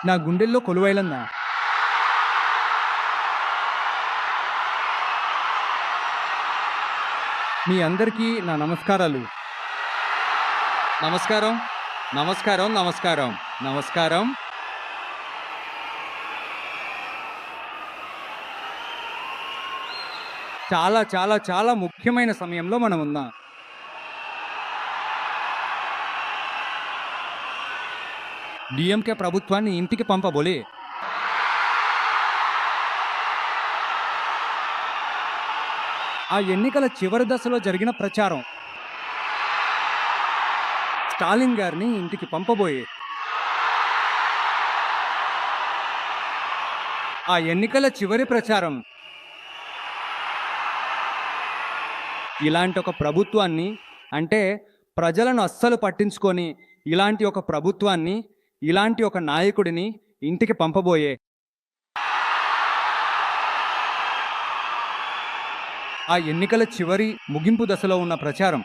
నా గుండెల్లో కొలువైలన్నా. మీ అందరికీ నా నమస్కారాలు. నమస్కారం. నమస్కారం. నమస్కారం. నమస్కారం. చాలా చాలా చాలా ముఖ్యమైన సమయంలో మనం ఉన్నాం. డిఎంకే ప్రభుత్వాన్ని ఇంటికి పంపబోలే. ఆ ఎన్నికల చివరి దశలో జరిగిన ప్రచారం స్టాలిన్ గారిని ఇంటికి పంపబోయే. ఆ ఎన్నికల చివరి ప్రచారం ఇలాంటి ఒక ప్రభుత్వాన్ని, అంటే ప్రజలను అస్సలు పట్టించుకొని ఇలాంటి ఒక ప్రభుత్వాన్ని, ఇలాంటి ఒక నాయకుడిని ఇంటికి పంపబోయే. ఆ ఎన్నికల చివరి ముగింపు దశలో ఉన్న ప్రచారం.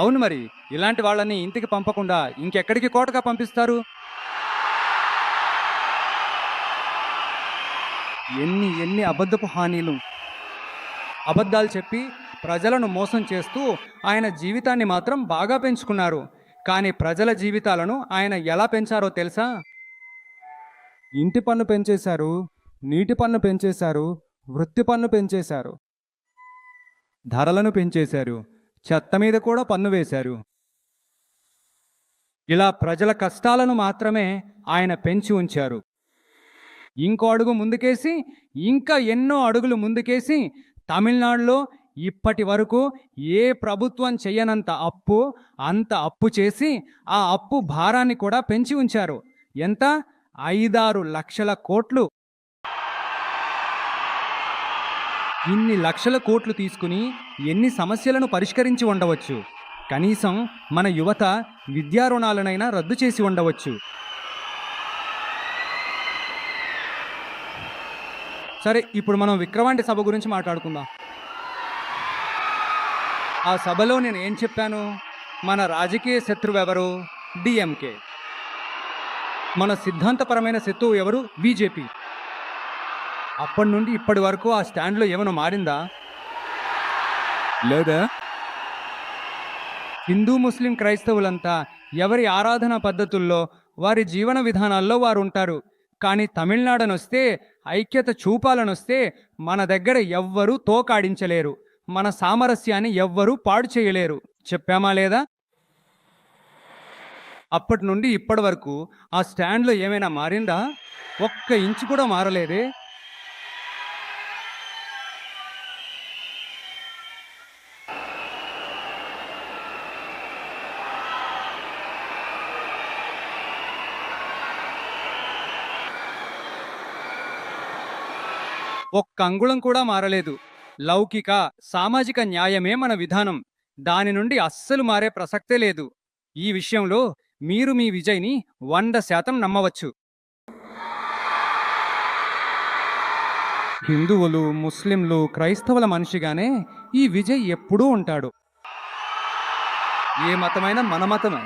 అవును, మరి ఇలాంటి వాళ్ళని ఇంటికి పంపకుండా ఇంకెక్కడికి కోటగా పంపిస్తారు? ఎన్ని ఎన్ని అబద్ధపు హామీలు, అబద్ధాలు చెప్పి ప్రజలను మోసం చేస్తూ ఆయన జీవితాన్ని మాత్రం బాగా పెంచుకున్నారు. కానీ ప్రజల జీవితాలను ఆయన ఎలా పెంచారో తెలుసా? ఇంటి పన్ను పెంచేశారు, నీటి పన్ను పెంచేశారు, వృత్తి పన్ను పెంచేశారు, ధరలను పెంచేశారు, చెత్త మీద కూడా పన్ను వేశారు. ఇలా ప్రజల కష్టాలను మాత్రమే ఆయన పెంచి ఉంచారు. ఇంకో అడుగు ముందుకేసి, ఇంకా ఎన్నో అడుగులు ముందుకేసి తమిళనాడులో ఇప్పటి వరకు ఏ ప్రభుత్వం చేయనంత అప్పు, అంత అప్పు చేసి ఆ అప్పు భారాన్ని కూడా పెంచి ఉంచారు. ఎంత? 5-6 లక్షల కోట్లు. ఇన్ని లక్షల కోట్లు తీసుకుని ఎన్ని సమస్యలను పరిష్కరించి ఉండవచ్చు? కనీసం మన యువత విద్యా రుణాలనైనా రద్దు చేసి ఉండవచ్చు. సరే, ఇప్పుడు మనం విక్రవాంటి సభ గురించి మాట్లాడుకుందాం. ఆ సభలో నేను ఏం చెప్పాను? మన రాజకీయ శత్రువు ఎవరు? డిఎంకే. మన సిద్ధాంతపరమైన శత్రువు ఎవరు? బీజేపీ. అప్పటి నుండి ఇప్పటి వరకు ఆ స్టాండ్లో ఏమైనా మారిందా? లేదా? హిందూ, ముస్లిం, క్రైస్తవులంతా ఎవరి ఆరాధన పద్ధతుల్లో, వారి జీవన విధానాల్లో వారు ఉంటారు. కానీ తమిళనాడునొస్తే, ఐక్యత చూపాలనొస్తే మన దగ్గర ఎవ్వరూ తోకాడించలేరు. మన సామరస్యాన్ని ఎవ్వరూ పాడు చేయలేరు. చెప్పామా లేదా? అప్పటి నుండి ఇప్పటి వరకు ఆ స్టాండ్లో ఏమైనా మారిందా? ఒక్క ఇంచు కూడా మారలేదే. ఒక్క అంగుళం కూడా మారలేదు. లౌకిక, సామాజిక న్యాయమే మన విధానం. దాని నుండి అస్సలు మారే ప్రసక్తే లేదు. ఈ విషయంలో మీరు మీ విజయ్ని 100% నమ్మవచ్చు. హిందువులు, ముస్లింలు, క్రైస్తవుల మనిషిగానే ఈ విజయ్ ఎప్పుడూ ఉంటాడు. ఏ మతమైనా మన మతమే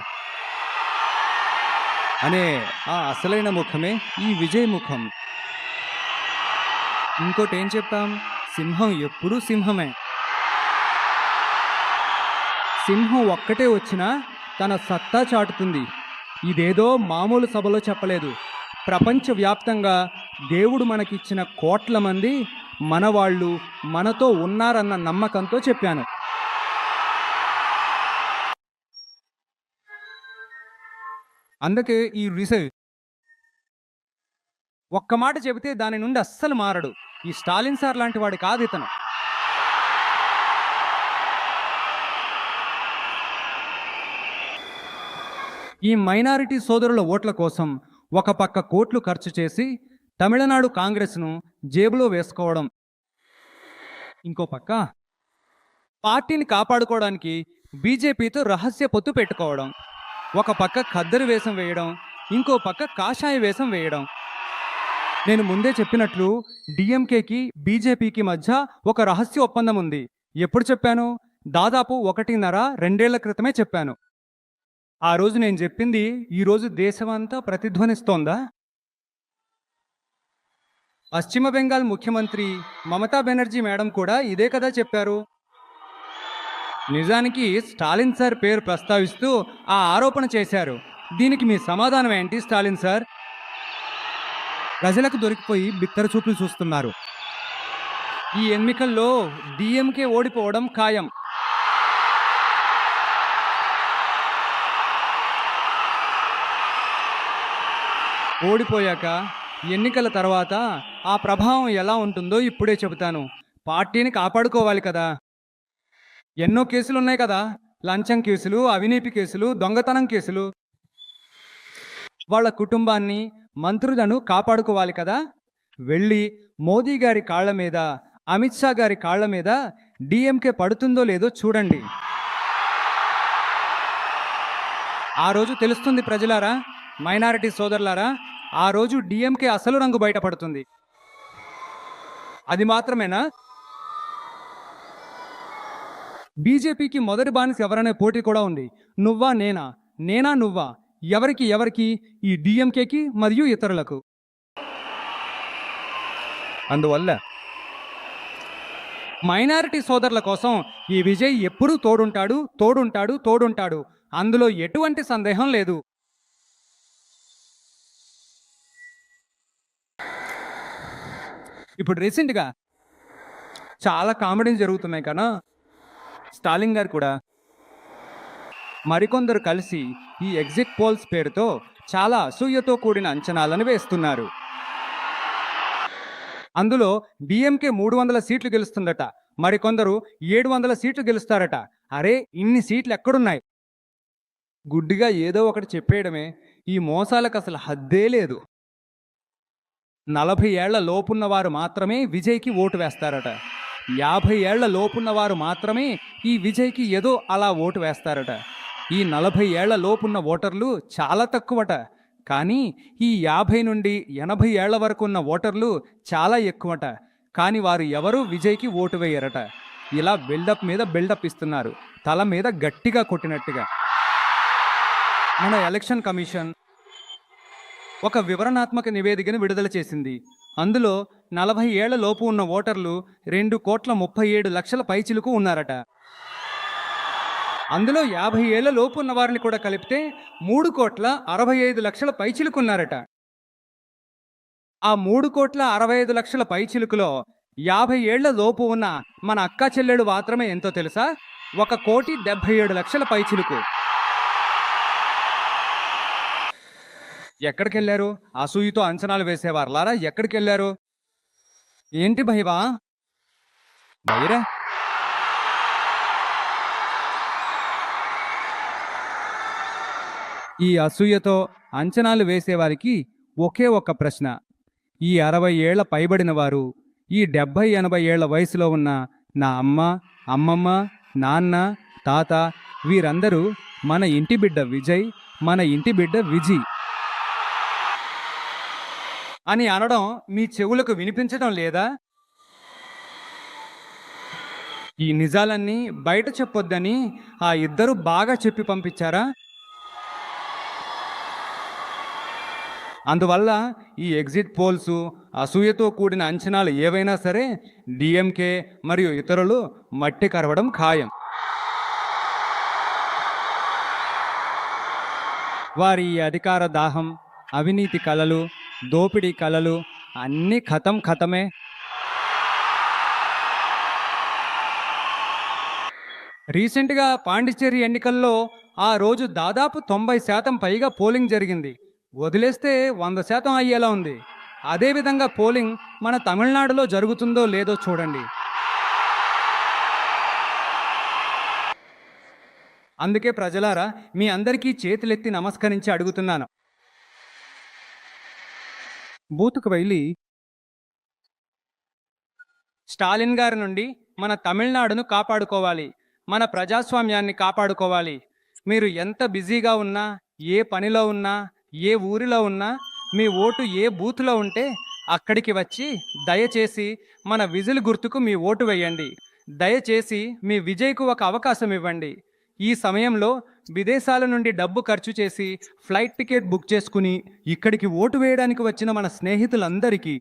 అనే ఆ అసలైన ముఖమే ఈ విజయ్ ముఖం. ఇంకోటి ఏం చెప్తాం? సింహం ఎప్పుడూ సింహమే. సింహం ఒక్కటే వచ్చినా తన సత్తా చాటుతుంది. ఇదేదో మామూలు సభలో చెప్పలేదు. ప్రపంచవ్యాప్తంగా దేవుడు మనకిచ్చిన కోట్ల మంది మనవాళ్ళు మనతో ఉన్నారన్న నమ్మకంతో చెప్పాను. అందుకే ఈ రిసర్వ్ ఒక్క మాట చెబితే దాని నుండి అస్సలు మారడు. ఈ స్టాలిన్ సార్ లాంటి వాడు కాదు ఇతను. ఈ మైనారిటీ సోదరుల ఓట్ల కోసం ఒక పక్క కోట్లు ఖర్చు చేసి తమిళనాడు కాంగ్రెస్ను జేబులో వేసుకోవడం, ఇంకో పక్క పార్టీని కాపాడుకోవడానికి బీజేపీతో రహస్య పొత్తు పెట్టుకోవడం. ఒక పక్క ఖద్దరు వేషం వేయడం, ఇంకో పక్క కాషాయ వేషం వేయడం. నేను ముందే చెప్పినట్లు డిఎంకేకి బీజేపీకి మధ్య ఒక రహస్య ఒప్పందం ఉంది. ఎప్పుడు చెప్పాను? దాదాపు 1.5-2 ఏళ్ల క్రితమే చెప్పాను. ఆ రోజు నేను చెప్పింది ఈరోజు దేశమంతా ప్రతిధ్వనిస్తోందా? పశ్చిమ బెంగాల్ ముఖ్యమంత్రి మమతా బెనర్జీ మేడం కూడా ఇదే కదా చెప్పారు. నిజానికి స్టాలిన్ సార్ పేరు ప్రస్తావిస్తూ ఆ ఆరోపణ చేశారు. దీనికి మీ సమాధానం ఏంటి స్టాలిన్ సార్? ప్రజలకు దొరికిపోయి బిత్తర చూపులు చూస్తున్నారు. ఈ ఎన్నికల్లో డిఎంకే ఓడిపోవడం ఖాయం. ఓడిపోయాక ఎన్నికల తర్వాత ఆ ప్రభావం ఎలా ఉంటుందో ఇప్పుడే చెబుతాను. పార్టీని కాపాడుకోవాలి కదా. ఎన్నో కేసులు ఉన్నాయి కదా, లంచం కేసులు, అవినీతి కేసులు, దొంగతనం కేసులు. వాళ్ళ కుటుంబాన్ని, మంత్రులను కాపాడుకోవాలి కదా. వెళ్ళి మోదీ గారి కాళ్ళ మీద, అమిత్ షా గారి కాళ్ళ మీద డిఎంకే పడుతుందో లేదో చూడండి. ఆ రోజు తెలుస్తుంది ప్రజలారా, మైనారిటీ సోదరులారా. ఆ రోజు డిఎంకే అసలు రంగు బయటపడుతుంది. అది మాత్రమేనా? బీజేపీకి మొదటి బానిస ఎవరనే పోటీ కూడా ఉంది. నువ్వా నేనా, నేనా నువ్వా, ఎవరికి ఈ డిఎంకేకి మరియు ఇతరులకు. అందువల్ల మైనారిటీ సోదరుల కోసం ఈ విజయ్ ఎప్పుడూ తోడుంటాడు. అందులో ఎటువంటి సందేహం లేదు. ఇప్పుడు రీసెంట్గా చాలా కామెడీలు జరుగుతున్నాయి కదా. స్టాలిన్ గారు కూడా మరికొందరు కలిసి ఈ ఎగ్జిట్ పోల్స్ పేరుతో చాలా అసూయతో కూడిన అంచనాలను వేస్తున్నారు. అందులో డిఎంకే 300 సీట్లు గెలుస్తుందట, మరికొందరు 700 సీట్లు గెలుస్తారట. అరే, ఇన్ని సీట్లు ఎక్కడున్నాయి? గుడ్డిగా ఏదో ఒకటి చెప్పేయడమే. ఈ మోసాలకు అసలు హద్దే లేదు. 40 ఏళ్ల లోపున్న వారు మాత్రమే విజయ్కి ఓటు వేస్తారట. 50 ఏళ్ల లోపున్న వారు మాత్రమే ఈ విజయ్కి ఏదో అలా ఓటు వేస్తారట. ఈ 40 ఏళ్ల లోపున్న ఓటర్లు చాలా తక్కువట. కానీ ఈ 50 నుండి 80 ఏళ్ల వరకు ఉన్న ఓటర్లు చాలా ఎక్కువట. కానీ వారు ఎవరూ విజయ్కి ఓటు వేయరట. ఇలా బిల్డప్ మీద బిల్డప్ ఇస్తున్నారు, తల మీద గట్టిగా కొట్టినట్టుగా. మన ఎలక్షన్ కమిషన్ ఒక వివరణాత్మక నివేదికను విడుదల చేసింది. అందులో 40 ఏళ్ల లోపు ఉన్న ఓటర్లు 2,37,00,000 పైచిలుకు ఉన్నారట. అందులో 50 ఏళ్ల లోపు ఉన్న వారిని కూడా కలిపితే 3,65,00,000 పైచిలుకున్నారట. ఆ 3,65,00,000 పైచిలుకులో 50 ఏళ్ల లోపు ఉన్న మన అక్క చెల్లెడు మాత్రమే ఎంతో తెలుసా? 1,77,00,000 పైచిలుకు. ఎక్కడికెళ్ళారు? అసూయతో అంచనాలు వేసేవారులారా ఎక్కడికెళ్ళారు? ఏంటి భైవా భైరా? ఈ అసూయతో అంచనాలు వేసేవారికి ఒకే ఒక్క ప్రశ్న. ఈ 60 ఏళ్ల పైబడిన వారు, ఈ 70-80 ఏళ్ల వయసులో ఉన్న నా అమ్మ, అమ్మమ్మ, నాన్న, తాత వీరందరూ మన ఇంటి బిడ్డ విజయ్, మన ఇంటి బిడ్డ విజి అని అనడం మీ చెవులకు వినిపించడం లేదా? ఈ నిజాలన్నీ బయట చెప్పొద్దని ఆ ఇద్దరు బాగా చెప్పి పంపించారా? అందువల్ల ఈ ఎగ్జిట్ పోల్స్, అసూయతో కూడిన అంచనాలు ఏవైనా సరే డిఎంకే మరియు ఇతరులు మట్టి కరవడం ఖాయం. వారి ఈ అధికార దాహం, అవినీతి కలలు, దోపిడీ కలలు అన్నీ ఖతమే. రీసెంట్గా పాండిచ్చేరి ఎన్నికల్లో ఆ రోజు దాదాపు 90% పైగా పోలింగ్ జరిగింది. వదిలేస్తే 100% అయ్యేలా ఉంది. అదేవిధంగా పోలింగ్ మన తమిళనాడులో జరుగుతుందో లేదో చూడండి. అందుకే ప్రజలారా, మీ అందరికీ చేతులెత్తి నమస్కరించి అడుగుతున్నాను. బూతుకు వెళ్ళి స్టాలిన్ గారి నుండి మన తమిళనాడును కాపాడుకోవాలి, మన ప్రజాస్వామ్యాన్ని కాపాడుకోవాలి. మీరు ఎంత బిజీగా ఉన్నా, ఏ పనిలో ఉన్నా, ఏ ఊరిలో ఉన్నా, మీ ఓటు ఏ బూత్లో ఉంటే అక్కడికి వచ్చి దయచేసి మన విజిల్ గుర్తుకు మీ ఓటు వేయండి. దయచేసి మీ విజయ్కు ఒక అవకాశం ఇవ్వండి. ఈ సమయంలో విదేశాల నుండి డబ్బు ఖర్చు చేసి ఫ్లైట్ టికెట్ బుక్ చేసుకుని ఇక్కడికి ఓటు వేయడానికి వచ్చిన మన స్నేహితులందరికీ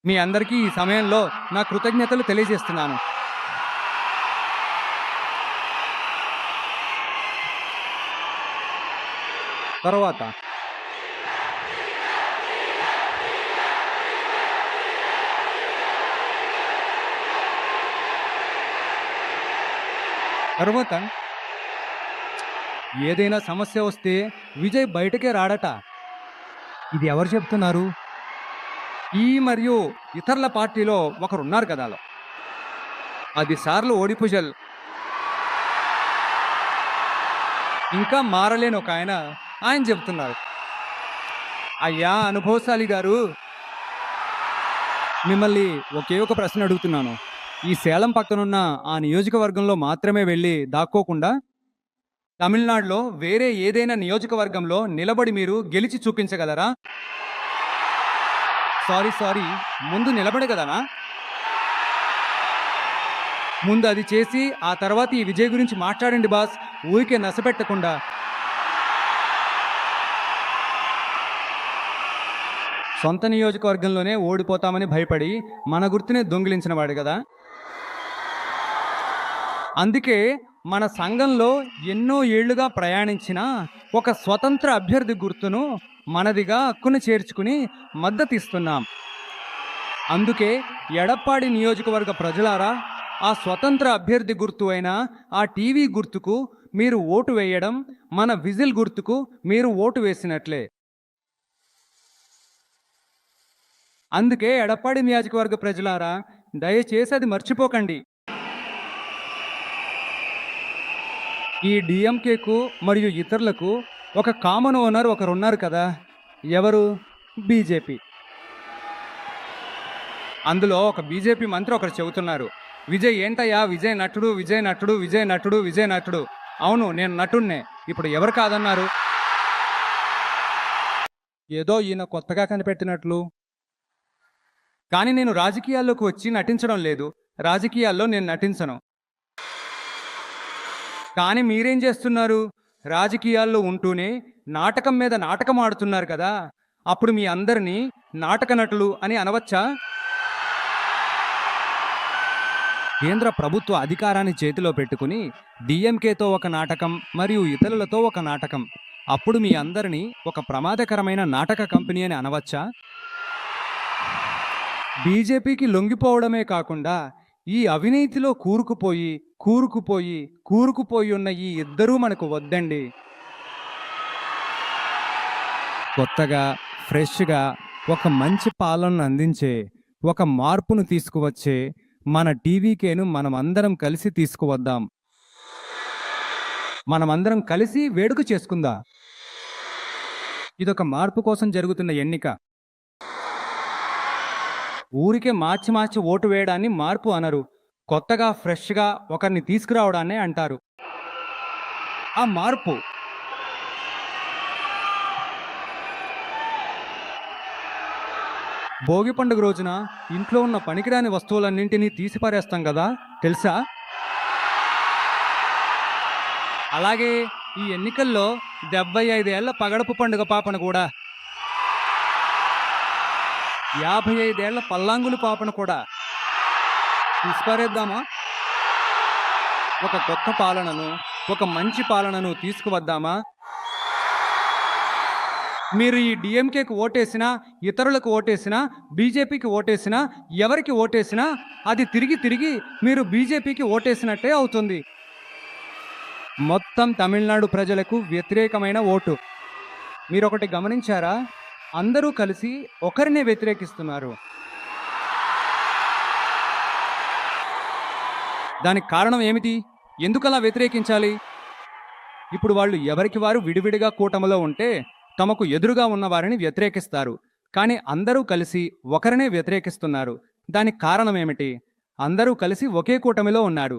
మీ అందరికీ ఈ సమయంలో నా కృతజ్ఞతలు తెలియజేస్తున్నాను. తర్వాత తర్వాత ఏదైనా సమస్య వస్తే విజయ్ బయటకే రాడట. ఇది ఎవరు చెప్తున్నారు? ఈ మరియు ఇతరుల పార్టీలో ఒకరున్నారు కదా, 10 సార్లు ఓడిపుజల్ ఇంకా మారలేని ఒక ఆయన చెప్తున్నారు. అయ్యా అనుభవశాలి గారు, మిమ్మల్ని ఒకే ఒక ప్రశ్న అడుగుతున్నాను. ఈ సేలం పక్కనున్న ఆ నియోజకవర్గంలో మాత్రమే వెళ్ళి దాక్కోకుండా తమిళనాడులో వేరే ఏదైనా నియోజకవర్గంలో నిలబడి మీరు గెలిచి చూపించగలరా? సారీ ముందు నిలబడగలనా? ముందు అది చేసి ఆ తర్వాత ఈ విజయ్ గురించి మాట్లాడండి బాస్, ఊరికే నసపెట్టకుండా. సొంత నియోజకవర్గంలోనే ఓడిపోతామని భయపడి మన గుర్తునే దొంగిలించిన వాడు కదా. అందుకే మన సంఘంలో ఎన్నో ఏళ్లుగా ప్రయాణించిన ఒక స్వతంత్ర అభ్యర్థి గుర్తును మనదిగా హక్కును చేర్చుకుని మద్దతు ఇస్తున్నాం. అందుకే ఎడప్పాడి నియోజకవర్గ ప్రజలారా, ఆ స్వతంత్ర అభ్యర్థి గుర్తు అయిన ఆ టీవీ గుర్తుకు మీరు ఓటు వేయడం మన విజిల్ గుర్తుకు మీరు ఓటు వేసినట్లే. అందుకే ఎడప్పాడి నియోజకవర్గ ప్రజలారా, దయచేసి అది మర్చిపోకండి. ఈ డిఎంకేకు మరియు ఇతరులకు ఒక కామన్ ఓనర్ ఒకరున్నారు కదా, ఎవరు? బీజేపీ. అందులో ఒక బీజేపీ మంత్రి ఒకరు చెబుతున్నారు, విజయ్ ఏంటయ్యా విజయ్ నటుడు, విజయ్ నటుడు, విజయ్ నటుడు, విజయ్ నటుడు. అవును, నేను నటుడినే. ఇప్పుడు ఎవరు కాదన్నారు? ఏదో ఈయన కొత్తగా కనిపెట్టినట్లు. కానీ నేను రాజకీయాల్లోకి వచ్చి నటించడం లేదు, రాజకీయాల్లో నేను నటించను. కానీ మీరేం చేస్తున్నారు? రాజకీయాల్లో ఉంటూనే నాటకం మీద నాటకం ఆడుతున్నారు కదా. అప్పుడు మీ అందరినీ నాటక నటులు అని అనవచ్చా? కేంద్ర ప్రభుత్వ అధికారాన్ని చేతిలో పెట్టుకుని డిఎంకేతో ఒక నాటకం మరియు ఇతరులతో ఒక నాటకం, అప్పుడు మీ అందరినీ ఒక ప్రమాదకరమైన నాటక కంపెనీ అని అనవచ్చా? బీజేపీకి లొంగిపోవడమే కాకుండా ఈ అవినీతిలో కూరుకుపోయి ఉన్న ఈ ఇద్దరూ మనకు వద్దండి. కొత్తగా ఫ్రెష్గా ఒక మంచి పాలనను అందించే, ఒక మార్పును తీసుకువచ్చే మన టీవీకేను మనమందరం కలిసి తీసుకువద్దాం. మనమందరం కలిసి వేడుక చేసుకుందాం. ఇదొక మార్పు కోసం జరుగుతున్న ఎన్నిక. ఊరికే మార్చి ఓటు వేయడాన్ని మార్పు అనరు. కొత్తగా ఫ్రెష్గా ఒకరిని తీసుకురావడాన్నే అంటారు. ఆ మార్పు భోగి పండుగ రోజున ఇంట్లో ఉన్న పనికిరాని వస్తువులన్నింటినీ తీసిపారేస్తాం కదా, తెలుసా? అలాగే ఈ ఎన్నికల్లో 75 ఏళ్ల పగడపు పండుగ పాపను కూడా, 55 ఏళ్ల పల్లాంగులు పాపను కూడా తీసిపారేద్దామా? ఒక కొత్త పాలనను, ఒక మంచి పాలనను తీసుకువద్దామా? మీరు ఈ డిఎంకేకి ఓటేసినా, ఇతరులకు ఓటేసినా, బీజేపీకి ఓటేసినా, ఎవరికి ఓటేసినా అది తిరిగి మీరు బీజేపీకి ఓటేసినట్టే అవుతుంది. మొత్తం తమిళనాడు ప్రజలకు వ్యతిరేకమైన ఓటు. మీరు ఒకటి గమనించారా? అందరూ కలిసి ఒకరినే వ్యతిరేకిస్తున్నారు. దానికి కారణం ఏమిటి? ఎందుకలా వ్యతిరేకించాలి? ఇప్పుడు వాళ్ళు ఎవరికి వారు విడివిడిగా కూటమిలో ఉంటే తమకు ఎదురుగా ఉన్న వారిని వ్యతిరేకిస్తారు. కానీ అందరూ కలిసి ఒకరినే వ్యతిరేకిస్తున్నారు. దానికి కారణం ఏమిటి? అందరూ కలిసి ఒకే కూటమిలో ఉన్నారు.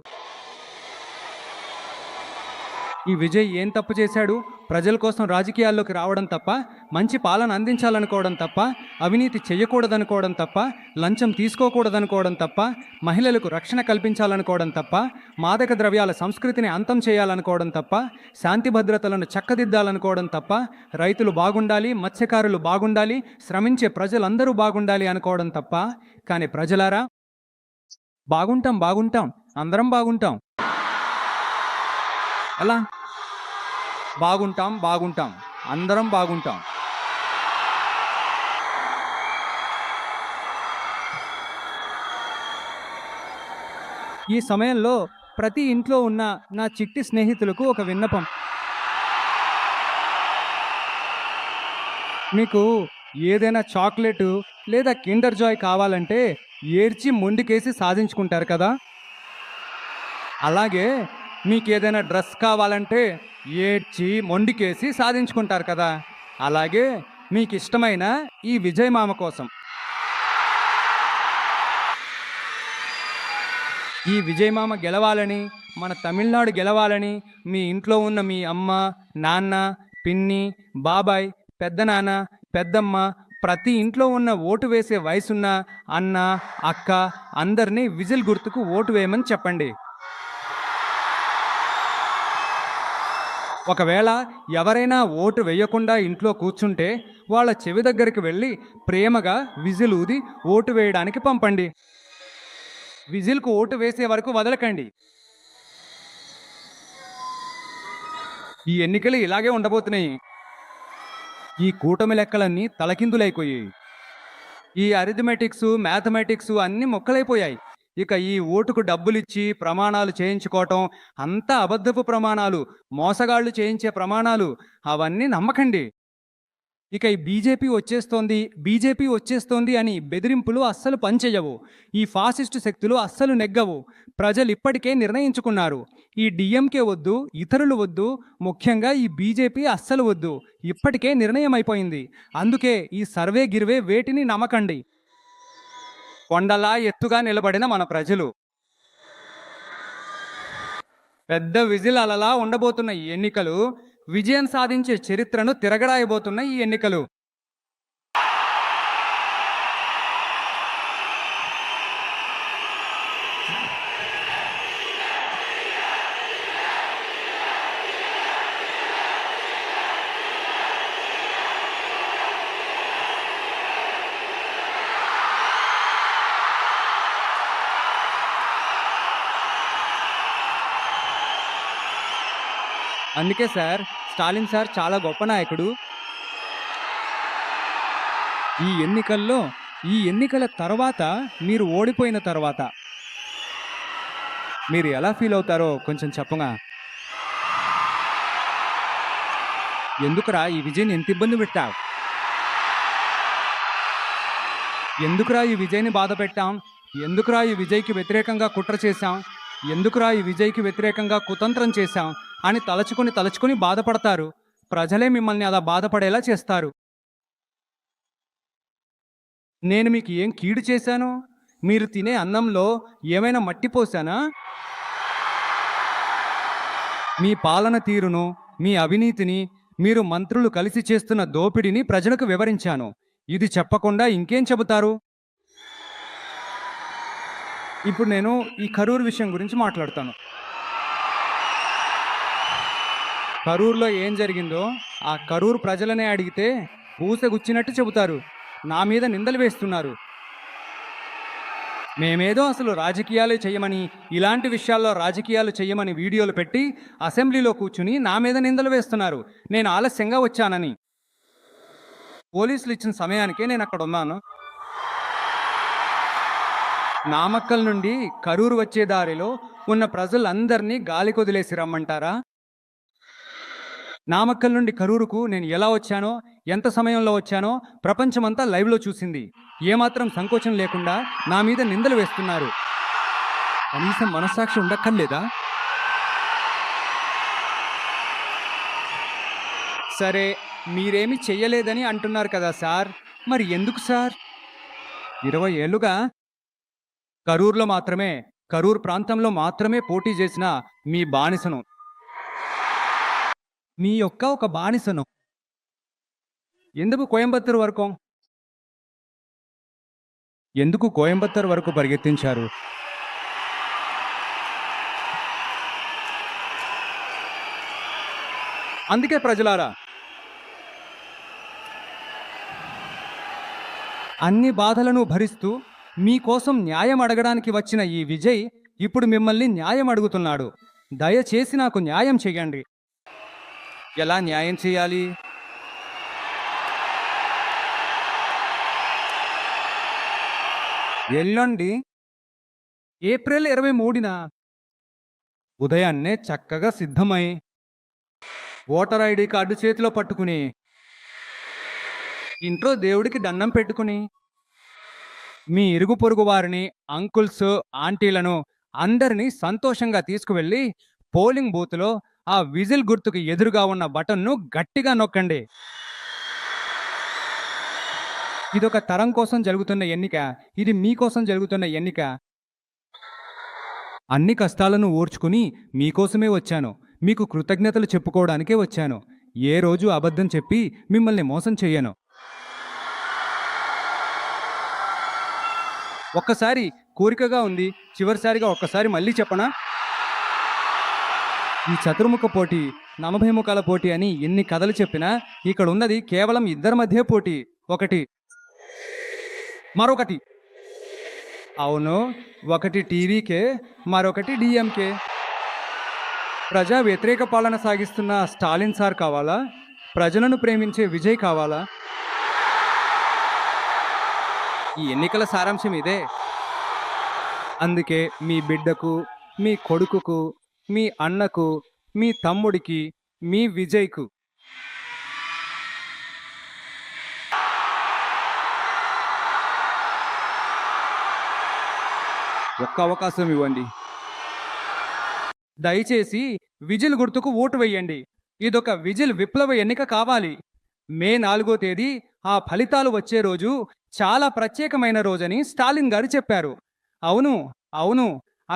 ఈ విజయ్ ఏం తప్పు చేశాడు? ప్రజల కోసం రాజకీయాల్లోకి రావడం తప్ప, మంచి పాలన అందించాలనుకోవడం తప్ప, అవినీతి చేయకూడదనుకోవడం తప్ప, లంచం తీసుకోకూడదనుకోవడం తప్ప, మహిళలకు రక్షణ కల్పించాలనుకోవడం తప్ప, మాదక ద్రవ్యాల సంస్కృతిని అంతం చేయాలనుకోవడం తప్ప, శాంతి భద్రతలను చక్కదిద్దాలనుకోవడం తప్ప, రైతులు బాగుండాలి, మత్స్యకారులు బాగుండాలి, శ్రమించే ప్రజలందరూ బాగుండాలి అనుకోవడం తప్ప. కానీ ప్రజలారా, బాగుంటాం బాగుంటాం అందరం బాగుంటాం. ఎలా బాగుంటాం బాగుంటాం అందరం బాగుంటాం? ఈ సమయంలో ప్రతి ఇంట్లో ఉన్న నా చిట్టి స్నేహితులకు ఒక విన్నపం. మీకు ఏదైనా చాక్లెట్ లేదా కిండర్ జాయ్ కావాలంటే ఏడ్చి మొండికేసి సాధించుకుంటారు కదా. అలాగే మీకు ఏదైనా డ్రెస్ కావాలంటే ఏడ్చి మొండికేసి సాధించుకుంటారు కదా. అలాగే మీకు ఇష్టమైన ఈ విజయ్ మామ కోసం, ఈ విజయ్ మామ గెలవాలని, మన తమిళనాడు గెలవాలని మీ ఇంట్లో ఉన్న మీ అమ్మ, నాన్న, పిన్ని, బాబాయ్, పెద్దనాన్న, పెద్దమ్మ, ప్రతి ఇంట్లో ఉన్న ఓటు వేసే వయసున్న అన్న, అక్క అందరినీ విజిల్ గుర్తుకు ఓటు వేయమని చెప్పండి. ఒకవేళ ఎవరైనా ఓటు వేయకుండా ఇంట్లో కూర్చుంటే వాళ్ళ చెవి దగ్గరికి వెళ్ళి ప్రేమగా విజిల్ ఊది ఓటు వేయడానికి పంపండి. విజిల్కు ఓటు వేసే వరకు వదలకండి. ఈ ఎన్నికలు ఇలాగే ఉండబోతున్నాయి. ఈ కూటమి లెక్కలన్నీ తలకిందులైపోయాయి. ఈ అరిథమెటిక్స్, మ్యాథమెటిక్స్ అన్నీ మొక్కలైపోయాయి. ఇక ఈ ఓటుకు డబ్బులిచ్చి ప్రమాణాలు చేయించుకోవటం అంతా అబద్ధపు ప్రమాణాలు, మోసగాళ్ళు చేయించే ప్రమాణాలు, అవన్నీ నమ్మకండి. ఇక ఈ బీజేపీ వచ్చేస్తోంది అని బెదిరింపులు అస్సలు పనిచేయవు. ఈ ఫాసిస్టు శక్తులు అస్సలు నెగ్గవు. ప్రజలు ఇప్పటికే నిర్ణయించుకున్నారు. ఈ డిఎంకే వద్దు, ఇతరులు వద్దు, ముఖ్యంగా ఈ బీజేపీ అస్సలు వద్దు. ఇప్పటికే నిర్ణయం అయిపోయింది. అందుకే ఈ సర్వే గిర్వే వేటిని నమ్మకండి. కొండలా ఎత్తుగా నిలబడిన మన ప్రజలు, పెద్ద విజిల్ అలలా ఉండబోతున్న ఈ ఎన్నికలు, విజయం సాధించే చరిత్రను తిరగరాయబోతున్న ఈ ఎన్నికలు. అందుకే సార్, స్టాలిన్ సార్ చాలా గొప్ప నాయకుడు. ఈ ఎన్నికల తర్వాత, మీరు ఓడిపోయిన తర్వాత మీరు ఎలా ఫీల్ అవుతారో కొంచెం చెప్పగా. ఎందుకురా ఈ విజయ్ని ఎంత ఇబ్బంది పెట్టావు? ఎందుకురా ఈ విజయ్ని బాధ పెట్టాం? ఎందుకురా ఈ విజయ్కి వ్యతిరేకంగా కుట్ర చేశాం? ఎందుకురా ఈ విజయ్కి వ్యతిరేకంగా కుతంత్రం చేశాం అని తలుచుకొని బాధపడతారు. ప్రజలే మిమ్మల్ని అలా బాధపడేలా చేస్తారు. నేను మీకు ఏం కీడు చేశాను? మీరు తినే అన్నంలో ఏమైనా మట్టి పోసానా? మీ పాలన తీరును, మీ అవినీతిని, మీరు మంత్రులు కలిసి చేస్తున్న దోపిడీని ప్రజలకు వివరించాను. ఇది చెప్పకుండా ఇంకేం చెబుతారు? ఇప్పుడు నేను ఈ కరూరు విషయం గురించి మాట్లాడతాను. కరూరులో ఏం జరిగిందో ఆ కరూరు ప్రజలనే అడిగితే పూసగుచ్చినట్టు చెబుతారు. నా మీద నిందలు వేస్తున్నారు. మేమేదో అసలు రాజకీయాలు చేయమని, ఇలాంటి విషయాల్లో రాజకీయాలు చేయమని వీడియోలు పెట్టి అసెంబ్లీలో కూర్చుని నా మీద నిందలు వేస్తున్నారు. నేను ఆలస్యంగా వచ్చానని. పోలీసులు ఇచ్చిన సమయానికే నేను అక్కడ ఉన్నాను. నామక్కల్ నుండి కరూరు వచ్చే దారిలో ఉన్న ప్రజలందరినీ గాలికి వదిలేసి రమ్మంటారా? నామక్కల్ నుండి కరూరుకు నేను ఎలా వచ్చానో, ఎంత సమయంలో వచ్చానో ప్రపంచమంతా లైవ్లో చూసింది. ఏమాత్రం సంకోచం లేకుండా నా మీద నిందలు వేస్తున్నారు. కనీసం మనస్సాక్షి ఉండక్కర్లేదా? సరే, మీరేమీ చెయ్యలేదని అంటున్నారు కదా సార్, మరి ఎందుకు సార్? 20 ఏళ్లుగా కరూరు ప్రాంతంలో మాత్రమే పోటీ చేసిన మీ బానిసను మీ యొక్క ఒక బానిసను. ఎందుకు కోయంబత్తూరు వరకు? ఎందుకు కోయంబత్తూరు వరకు పరిగెత్తించారు? అందుకే ప్రజలారా, అన్ని బాధలను భరిస్తూ మీకోసం న్యాయం అడగడానికి వచ్చిన ఈ విజయ్ ఇప్పుడు మిమ్మల్ని న్యాయం అడుగుతున్నాడు. దయచేసి నాకు న్యాయం చేయండి. ఎలా న్యాయం చేయాలి? ఎల్లుండి ఏప్రిల్ 23న ఉదయాన్నే చక్కగా సిద్ధమై ఓటర్ ఐడి కార్డు చేతిలో పట్టుకుని ఇంట్లో దేవుడికి దండం పెట్టుకుని మీ ఇరుగు పొరుగు వారిని, అంకుల్స్, ఆంటీలను అందరినీ సంతోషంగా తీసుకువెళ్ళి పోలింగ్ బూత్లో ఆ విజిల్ గుర్తుకు ఎదురుగా ఉన్న బటన్ను గట్టిగా నొక్కండి. ఇదొక తరం కోసం జరుగుతున్న ఎన్నిక. ఇది మీకోసం జరుగుతున్న ఎన్నిక. అన్ని కష్టాలను ఓర్చుకుని మీకోసమే వచ్చాను. మీకు కృతజ్ఞతలు చెప్పుకోవడానికే వచ్చాను. ఏ రోజు అబద్ధం చెప్పి మిమ్మల్ని మోసం చెయ్యను. ఒక్కసారి కోరికగా ఉంది, చివరిసారిగా ఒక్కసారి మళ్ళీ చెప్పనా? ఈ చతుర్ముఖ పోటీ, 40 ముఖాల పోటీ అని ఎన్ని కథలు చెప్పినా ఇక్కడ ఉన్నది కేవలం ఇద్దరి మధ్య పోటీ. ఒకటి, మరొకటి. అవును, ఒకటి టీవీకే, మరొకటి డిఎంకే. ప్రజా వ్యతిరేక పాలన సాగిస్తున్న స్టాలిన్ సార్ కావాలా? ప్రజలను ప్రేమించే విజయ్ కావాలా? ఈ ఎన్నికల సారాంశం ఇదే. అందుకే మీ బిడ్డకు, మీ కొడుకుకు, మీ అన్నకు, మీ తమ్ముడికి, మీ విజయ్కు ఒక్క అవకాశం ఇవ్వండి. దయచేసి విజిల్ గుర్తుకు ఓటు వేయండి. ఇదొక విజిల్ విప్లవ ఎన్నిక కావాలి. మే 4వ తేదీ ఆ ఫలితాలు వచ్చే రోజు చాలా ప్రత్యేకమైన రోజని స్టాలిన్ గారు చెప్పారు. అవును, అవును,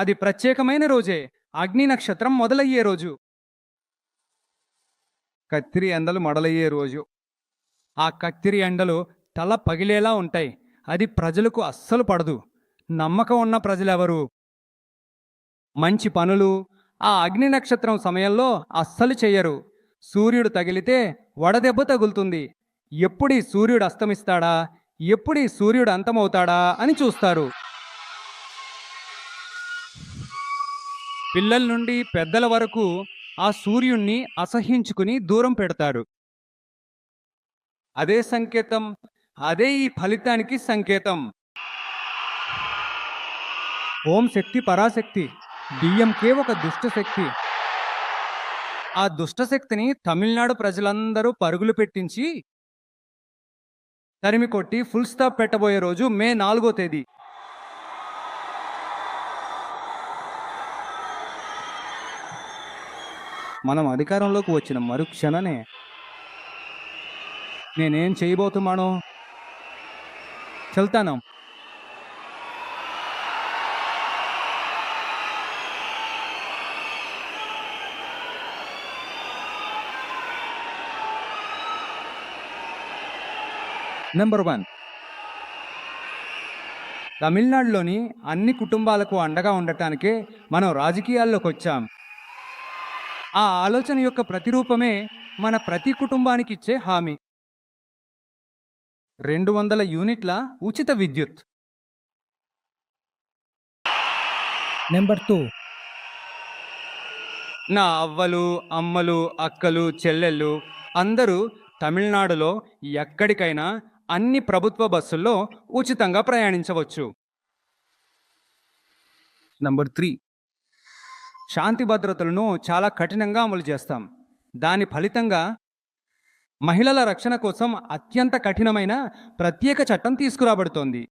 అది ప్రత్యేకమైన రోజే. అగ్ని నక్షత్రం మొదలయ్యే రోజు, కత్తిరి ఎండలు మొదలయ్యే రోజు. ఆ కత్తిరి ఎండలు తల పగిలేలా ఉంటాయి. అది ప్రజలకు అస్సలు పడదు. నమ్మకం ఉన్న ప్రజలెవరు మంచి పనులు ఆ అగ్ని నక్షత్రం సమయంలో అస్సలు చెయ్యరు. సూర్యుడు తగిలితే వడదెబ్బ తగులుతుంది. ఎప్పుడీ సూర్యుడు అస్తమిస్తాడా, ఎప్పుడీ సూర్యుడు అంతమవుతాడా అని చూస్తారు. పిల్లల నుండి పెద్దల వరకు ఆ సూర్యుణ్ణి అసహ్యించుకుని దూరం పెడతారు. అదే సంకేతం, అదే ఈ ఫలితానికి సంకేతం. ఓం శక్తి పరాశక్తి. డిఎంకే ఒక దుష్టశక్తి. ఆ దుష్టశక్తిని తమిళనాడు ప్రజలందరూ పరుగులు పెట్టించి తరిమి కొట్టి ఫుల్ స్టాప్ పెట్టబోయే రోజు మే 4వ తేదీ. మనం అధికారంలోకి వచ్చిన మరుక్షణనే నేనేం చేయబోతున్నానో చెల్తాను. నెంబర్ 1, తమిళనాడులోని అన్ని కుటుంబాలకు అండగా ఉండటానికే మనం రాజకీయాల్లోకి వచ్చాం. ఆ ఆలోచన యొక్క ప్రతిరూపమే మన ప్రతి కుటుంబానికి ఇచ్చే హామీ. 200 యూనిట్ల ఉచిత విద్యుత్. నెంబర్ 2, నా అవ్వలు, అమ్మలు, అక్కలు, చెల్లెళ్ళు అందరూ తమిళనాడులో ఎక్కడికైనా అన్ని ప్రభుత్వ బస్సుల్లో ఉచితంగా ప్రయాణించవచ్చు. నంబర్ 3, శాంతి భద్రతలను చాలా కఠినంగా అమలు చేస్తాం. దాని ఫలితంగా మహిళల రక్షణ కోసం అత్యంత కఠినమైన ప్రత్యేక చట్టం తీసుకురాబడుతోంది.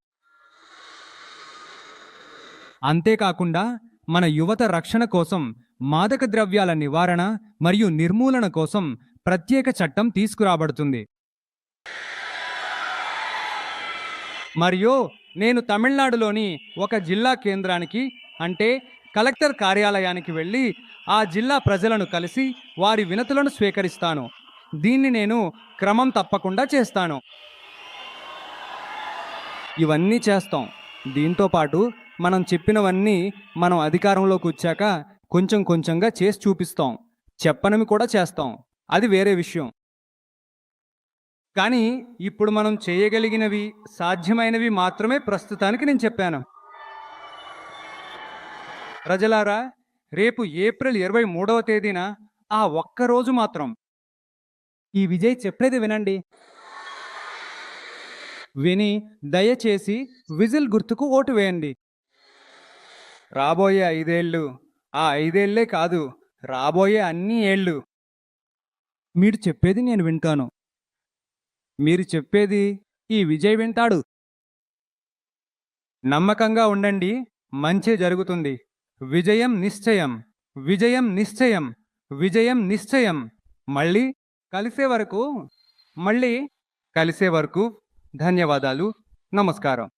అంతేకాకుండా మన యువత రక్షణ కోసం మాదక ద్రవ్యాల నివారణ మరియు నిర్మూలన కోసం ప్రత్యేక చట్టం తీసుకురాబడుతుంది. మరియు నేను తమిళనాడులోని ఒక జిల్లా కేంద్రానికి అంటే కలెక్టర్ కార్యాలయానికి వెళ్ళి ఆ జిల్లా ప్రజలను కలిసి వారి వినతులను స్వీకరిస్తాను. దీన్ని నేను క్రమం తప్పకుండా చేస్తాను. ఇవన్నీ చేస్తాం. దీంతో పాటు మనం చెప్పినవన్నీ మనం అధికారంలోకి వచ్చాక కొంచెం కొంచెంగా చేసి చూపిస్తాం. చెప్పనివి కూడా చేస్తాం. అది వేరే విషయం. కానీ ఇప్పుడు మనం చేయగలిగినవి, సాధ్యమైనవి మాత్రమే ప్రస్తుతానికి నేను చెప్పాను. ప్రజలారా, రేపు ఏప్రిల్ 23వ తేదీన ఆ ఒక్కరోజు మాత్రం ఈ విజయ్ చెప్పేది వినండి. విని దయచేసి విజిల్ గుర్తుకు ఓటు వేయండి. రాబోయే 5 ఏళ్ళు, ఆ 5 ఏళ్లే కాదు, రాబోయే అన్ని ఏళ్ళు మీరు చెప్పేది నేను వింటాను. మీరు చెప్పేది ఈ విజయ్ వింటాడు. నమ్మకంగా ఉండండి, మంచి జరుగుతుంది. విజయం నిశ్చయం, విజయం నిశ్చయం, విజయం నిశ్చయం. మళ్ళీ కలిసే వరకు ధన్యవాదాలు. నమస్కారం.